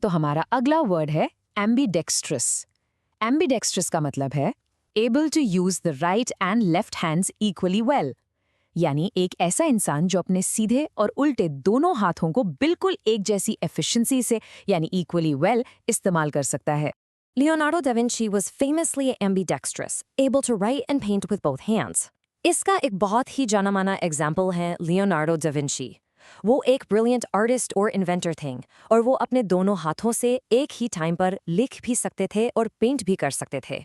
तो हमारा अगला वर्ड है एम्बीडेक्स्ट्रस। एम्बीडेक्स्ट्रस का मतलब है able to use the right and left hands equally well, यानी एक ऐसा इंसान जो अपने सीधे और उल्टे दोनों हाथों को बिल्कुल एक जैसी एफिशिएंसी से यानी इक्वली वेल इस्तेमाल कर सकता है। Leonardo da Vinci was famously ambidextrous, able to write and paint with both hands. इसका एक बहुत ही जाना माना एग्जाम्पल है लियोनार्डो डा विंची। वो एक ब्रिलियंट आर्टिस्ट और इन्वेंटर थे और वो अपने दोनों हाथों से एक ही टाइम पर लिख भी सकते थे और पेंट भी कर सकते थे।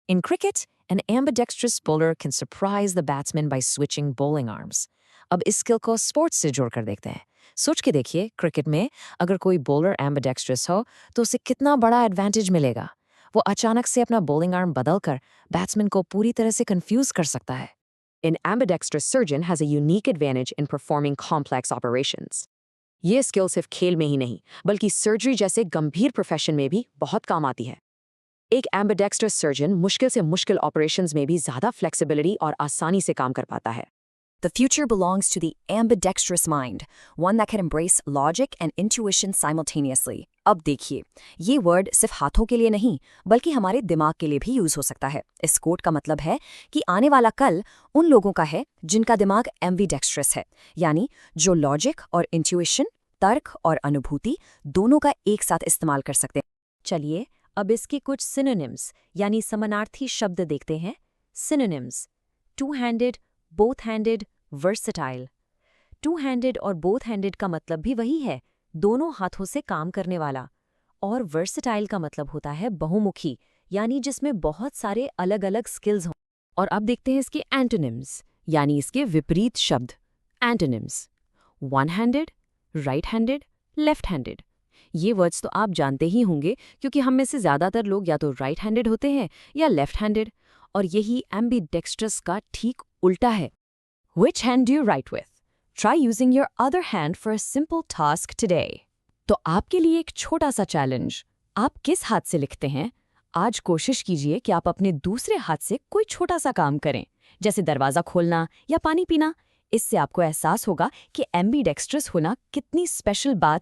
In cricket, an ambidextrous bowler can surprise the batsman by switching bowling arms. अब इस स्किल को स्पोर्ट्स से जोड़कर देखते हैं। सोच के देखिए, क्रिकेट में अगर कोई बॉलर एम्बिडेक्स्ट्रस हो तो उसे कितना बड़ा एडवांटेज मिलेगा। वो अचानक से अपना बॉलिंग आर्म बदलकर बैट्समैन को पूरी तरह से कंफ्यूज कर सकता है। An ambidextrous surgeon has a unique advantage in performing complex operations. ये स्किल सिर्फ खेल में ही नहीं, बल्कि सर्जरी जैसे गंभीर प्रोफेशन में भी बहुत काम आती है। एक एम्बिडेक्स्ट्रस सर्जन मुश्किल से मुश्किल ऑपरेशंस में भी ज़्यादा फ्लेक्सिबिलिटी और आसानी से काम कर पाता है। The future belongs to the ambidextrous mind, one that can embrace logic and intuition simultaneously. अब देखिए, ये वर्ड सिर्फ हाथों के लिए नहीं, बल्कि हमारे दिमाग के लिए भी यूज हो सकता है। इस कोट का मतलब है कि आने वाला कल उन लोगों का है जिनका दिमाग एम्बिडेक्स्ट्रस है, यानी जो लॉजिक और इंट्यूशन, तर्क और अनुभूति दोनों का एक साथ इस्तेमाल कर सकते हैं। चलिए अब इसके कुछ सिनोनिम्स यानी समानार्थी शब्द देखते हैं। Synonyms: two handed, both handed, versatile. Two handed और बोथ हैंडेड का मतलब भी वही है, दोनों हाथों से काम करने वाला। और वर्सटाइल का मतलब होता है बहुमुखी, यानी जिसमें बहुत सारे अलग अलग स्किल्स हों। और अब देखते हैं इसके एंटोनिम्स यानी इसके विपरीत शब्द। Antonyms: one handed, right handed, left handed. ये वर्ड्स तो आप जानते ही होंगे क्योंकि हम में से ज़्यादातर लोग या तो राइट हैंडेड होते हैं या लेफ्ट हैंडेड, और यही एम्बिडेक्स्ट्रस का ठीक उल्टा है। Which hand do you write with? Try using your other hand for a simple task today. तो आपके लिए एक छोटा सा चैलेंज, आप किस हाथ से लिखते हैं? आज कोशिश कीजिए कि आप अपने दूसरे हाथ से कोई छोटा सा काम करें, जैसे दरवाज़ा खोलना या पानी पीना। इससे आपको एहसास होगा कि एम्बिडेक्स्ट्रस होना कितनी स्पेशल बात